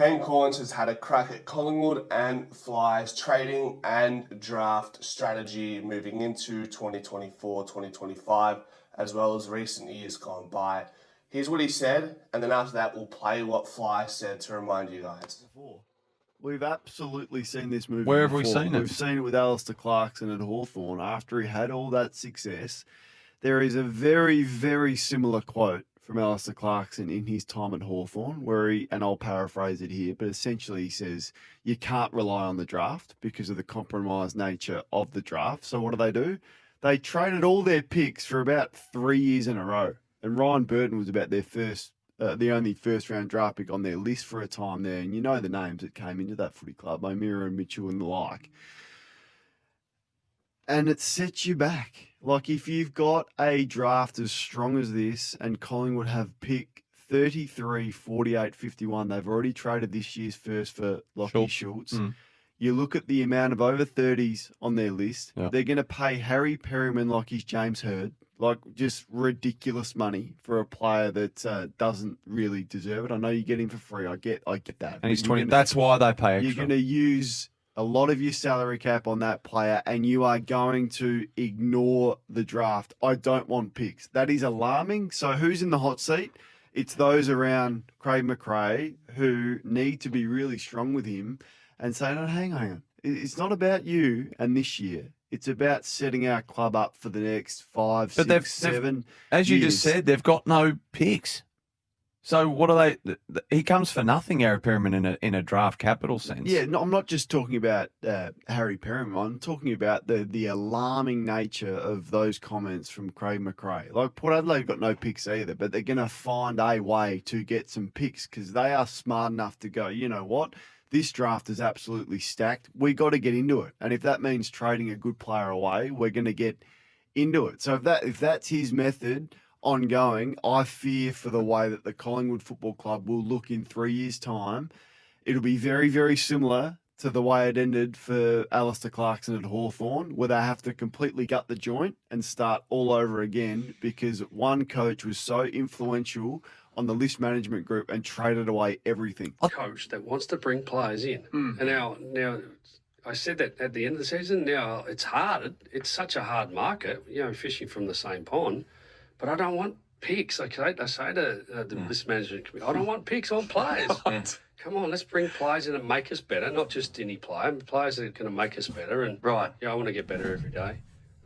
Kane Cornes has had a crack at Collingwood and Fly's trading and draft strategy moving into 2024-2025, as well as recent years gone by. Here's what he said, and then after that we'll play what Fly said to remind you guys. We've absolutely seen this movie Where have before. we seen it? We've seen it with Alistair Clarkson at Hawthorne. After he had all that success, there is a very, very similar quote from Alistair Clarkson in his time at Hawthorne, where he, and I'll paraphrase it here, but essentially he says, you can't rely on the draft because of the compromised nature of the draft. So what do? They traded all their picks for about 3 years in a row. And Ryan Burton was about their the only first-round draft pick on their list for a time there. And you know the names that came into that footy club, O'Meara and Mitchell and the like. And it sets you back. Like, if you've got a draft as strong as this and Collingwood have pick 33, 48, 51, they've already traded this year's first for Lachie Schultz. You look at the amount of over 30s on their list. Yep. They're going to pay Harry Perryman like he's James Hird, like just ridiculous money for a player that doesn't really deserve it. I know you get him for free. I get that. And he's 20. That's why they pay extra. You're going to use a lot of your salary cap on that player, and you are going to ignore the draft. I don't want picks. That is alarming. So who's in the hot seat? It's those around Craig Mcrae who need to be really strong with him and say, no, hang on. It's not about you and this year. It's about setting our club up for the next 5, 6, 7 as you years. just said, they've got no picks. So what are they? He comes for nothing, Harry Perryman, in a draft capital sense. Yeah, no, I'm not just talking about Harry Perryman. I'm talking about the alarming nature of those comments from Craig Mcrae. Like, Port Adelaide got no picks either, but they're going to find a way to get some picks because they are smart enough to go, you know what? This draft is absolutely stacked. We got to get into it. And if that means trading a good player away, we're going to get into it. So if that's his method ongoing, I fear for the way that the Collingwood Football Club will look in 3 years' time. It'll be very, very similar to the way it ended for Alistair Clarkson at Hawthorne, where they have to completely gut the joint and start all over again because one coach was so influential on the list management group and traded away everything. A coach that wants to bring players in. And now I said that at the end of the season. Now it's hard. It's such a hard market, fishing from the same pond. But I don't want picks. Okay, I say to the list management committee, I don't want picks. I want players. Come on, let's bring players in that make us better, not just any player. Players that are going to make us better. And I want to get better every day,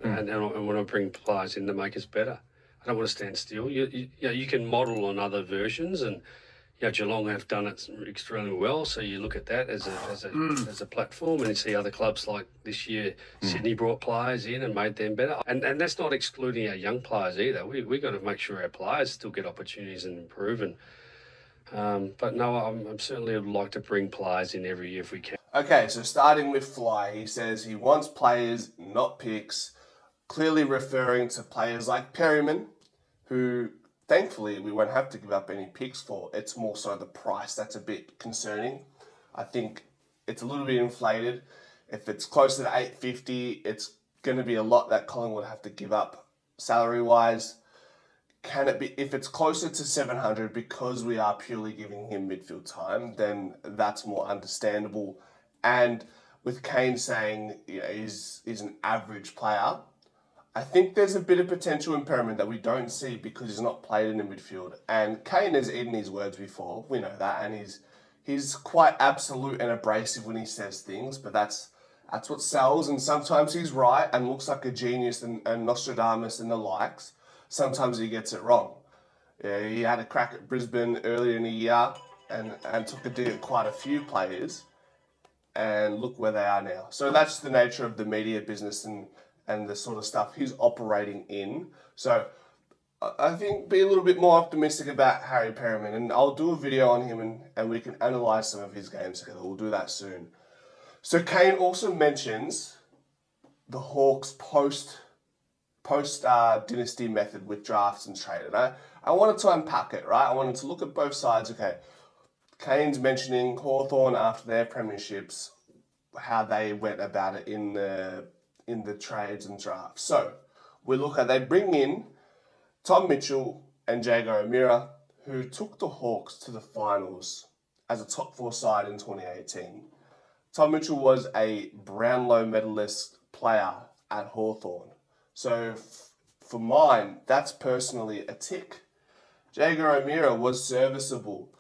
and I want to bring players in to make us better. I don't want to stand still. You can model on other versions, and Geelong have done it extremely well. So you look at that as a platform, and you see other clubs like this year, Sydney brought players in and made them better. And that's not excluding our young players either. We got to make sure our players still get opportunities and improve. But no, I'm certainly would like to bring players in every year if we can. Okay, so starting with Fly, he says he wants players, not picks, clearly referring to players like Perryman, who thankfully we won't have to give up any picks for. It's more so the price that's a bit concerning. I think it's a little bit inflated. If it's closer to $850, it's going to be a lot that Collingwood have to give up salary-wise. Can it be, if it's closer to $700 because we are purely giving him midfield time, then that's more understandable. And with Kane saying he's an average player, I think there's a bit of potential in Perryman that we don't see because he's not played in the midfield. And Kane has eaten his words before, we know that, and he's quite absolute and abrasive when he says things, but that's what sells, and sometimes he's right and looks like a genius and Nostradamus and the likes. Sometimes he gets it wrong. Yeah, he had a crack at Brisbane earlier in the year and took a dig at quite a few players, and look where they are now. So that's the nature of the media business and the sort of stuff he's operating in. So I think be a little bit more optimistic about Harry Perryman, and I'll do a video on him and we can analyse some of his games together. We'll do that soon. So Kane also mentions the Hawks post dynasty method with drafts and trade. And I wanted to unpack it, right? I wanted to look at both sides. Okay, Kane's mentioning Hawthorne after their premierships, how they went about it in the trades and drafts. So we look at, they bring in Tom Mitchell and Jago O'Meara, who took the Hawks to the finals as a top 4 side in 2018. Tom Mitchell was a Brownlow medalist player at Hawthorne. So for mine, that's personally a tick. Jaeger O'Meara was serviceable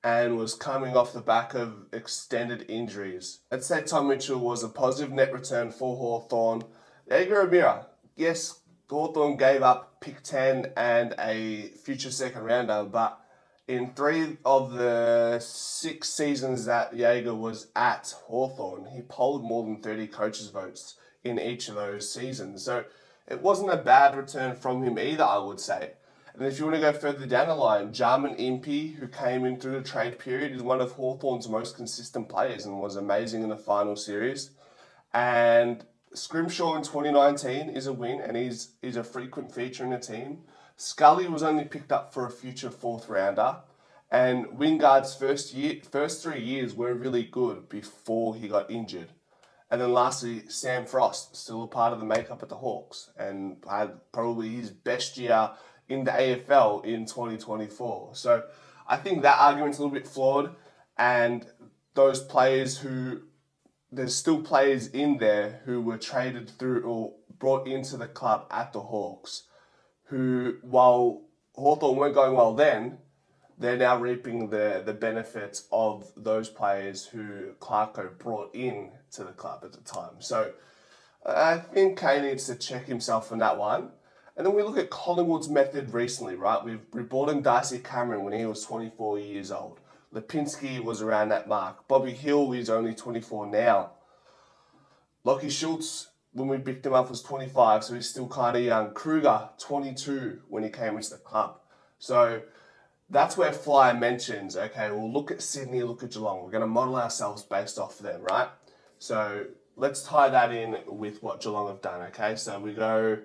and was coming off the back of extended injuries. Let's say Tom Mitchell was a positive net return for Hawthorne. Jaeger O'Meara, yes, Hawthorne gave up pick 10 and a future second rounder, but in 3 of the 6 seasons that Jaeger was at Hawthorne, he polled more than 30 coaches' votes in each of those seasons. So it wasn't a bad return from him either, I would say. And if you want to go further down the line, Jarman Impey, who came in through the trade period, is one of Hawthorne's most consistent players and was amazing in the final series. And Scrimshaw in 2019 is a win, and he's a frequent feature in the team. Scully was only picked up for a future 4th rounder. And Wingard's first 3 years were really good before he got injured. And then lastly, Sam Frost, still a part of the makeup at the Hawks, and had probably his best year in the AFL in 2024. So I think that argument's a little bit flawed, and those players there's still players in there who were traded through or brought into the club at the Hawks, who, while Hawthorne weren't going well then, they're now reaping the benefits of those players who Clarko brought in to the club at the time. So I think Kane needs to check himself on that one. And then we look at Collingwood's method recently, right? We brought in Darcy Cameron when he was 24 years old. Lipinski was around that mark. Bobby Hill is only 24 now. Lockie Schultz, when we picked him up, was 25, so he's still kind of young. Kruger, 22 when he came into the club. So that's where Flyer mentions, okay, we'll look at Sydney, look at Geelong. We're going to model ourselves based off of them, right? So let's tie that in with what Geelong have done, okay? So we go,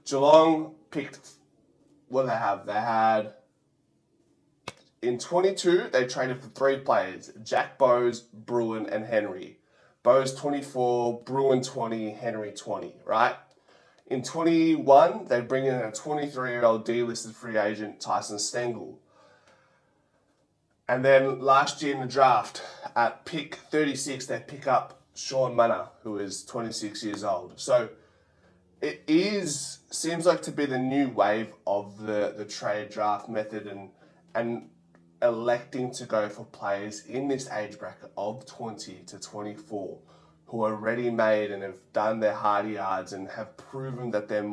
Geelong picked, what do they have? They had, in 22, they traded for 3 players, Jack Bowes, Bruin, and Henry. Bowes 24, Bruin 20, Henry 20, right? In 21, they bring in a 23-year-old delisted free agent, Tyson Stengel. And then last year in the draft, at pick 36, they pick up Sean Manor, who is 26 years old. So it seems like to be the new wave of the trade draft method and electing to go for players in this age bracket of 20 to 24 who are ready made and have done their hard yards and have proven that they're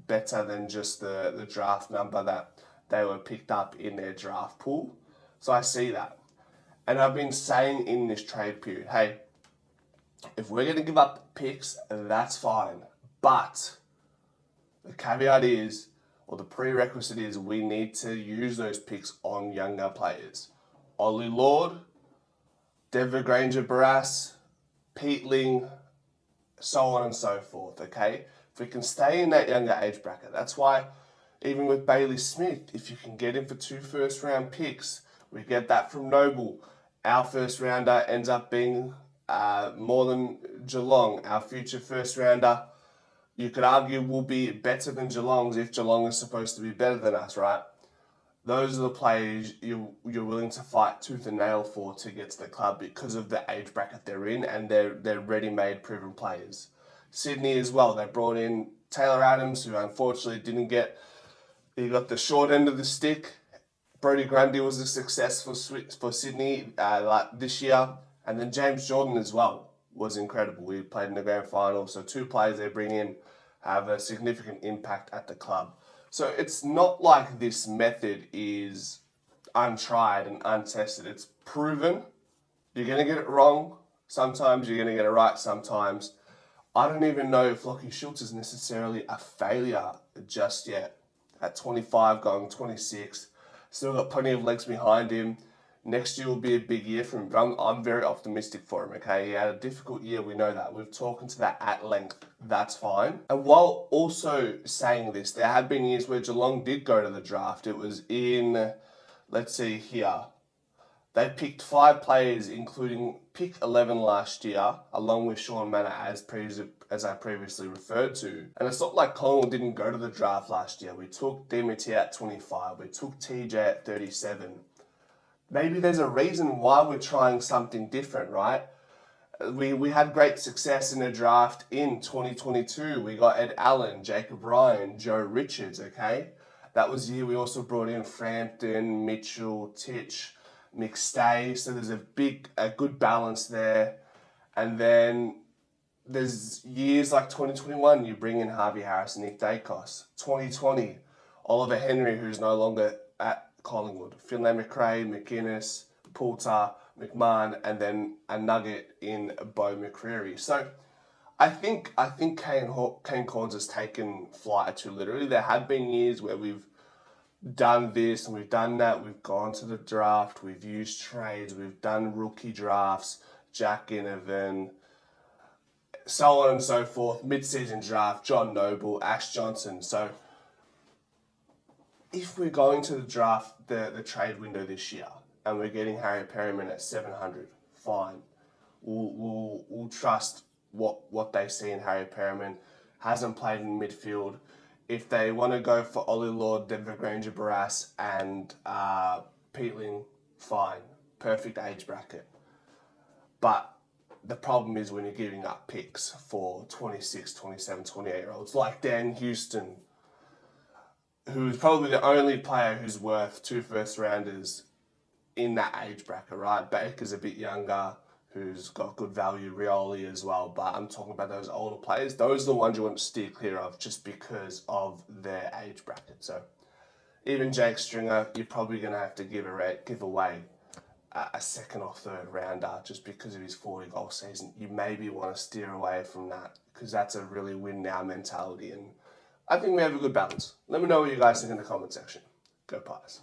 better than just the draft number that they were picked up in their draft pool. So I see that. And I've been saying in this trade period, hey, if we're going to give up picks, that's fine. But the caveat is, or the prerequisite is, we need to use those picks on younger players. Ollie Lord, Denver Granger Barras, Pete Ling, so on and so forth, okay? If we can stay in that younger age bracket, that's why even with Bailey Smith, if you can get him for 2 first-round picks, we get that from Noble. Our first rounder ends up being more than Geelong. Our future first rounder, you could argue, will be better than Geelong's if Geelong is supposed to be better than us, right? Those are the players you're willing to fight tooth and nail for to get to the club because of the age bracket they're in, and they're ready-made, proven players. Sydney as well, they brought in Taylor Adams, who unfortunately he got the short end of the stick. Brodie Grundy was a success for Sydney this year. And then James Jordan as well was incredible. We played in the grand final. So 2 players they bring in have a significant impact at the club. So it's not like this method is untried and untested. It's proven. You're going to get it wrong. Sometimes you're going to get it right sometimes. I don't even know if Lockie Schultz is necessarily a failure just yet. At 25, going 26. Still got plenty of legs behind him. Next year will be a big year for him, but I'm very optimistic for him, okay? He had a difficult year, we know that. We've talked to that at length. That's fine. And while also saying this, there have been years where Geelong did go to the draft. It was in, let's see here. They picked 5 players, including pick 11 last year, along with Sean Manor, as I previously referred to. And it's not like Collingwood didn't go to the draft last year. We took Demeter at 25. We took TJ at 37. maybe there's a reason why we're trying something different, right? We had great success in a draft in 2022. We got Ed Allen, Jacob Ryan, Joe Richards, okay? That was the year we also brought in Frampton, Mitchell, Titch, McStay. So there's a good balance there. And then there's years like 2021, you bring in Harvey Harris and Nick Dacos. 2020, Oliver Henry, who's no longer at Collingwood. Finlay Mcrae, McInnes, Poulter, McMahon, and then a nugget in Bo McCreary. So I think Kane Cornes has taken flight too literally. There have been years where we've done this and we've done that. We've gone to the draft. We've used trades. We've done rookie drafts, Jack Inovan, so on and so forth. Mid-season draft, John Noble, Ash Johnson. So if we're going to the draft, the trade window this year, and we're getting Harry Perryman at 700, fine. We'll trust what they see in Harry Perryman. Hasn't played in midfield. If they want to go for Ollie Lord, Denver Granger Barras, and Peatling, fine. Perfect age bracket. But the problem is when you're giving up picks for 26, 27, 28-year-olds like Dan Houston, who's probably the only player who's worth 2 first-rounders in that age bracket, right? Baker's a bit younger, who's got good value, Rioli as well, but I'm talking about those older players. Those are the ones you want to steer clear of just because of their age bracket. So even Jake Stringer, you're probably going to have to give away a second or third rounder just because of his 40-goal season. You maybe want to steer away from that because that's a really win-now mentality, and I think we have a good balance. Let me know what you guys think in the comment section. Go Pies.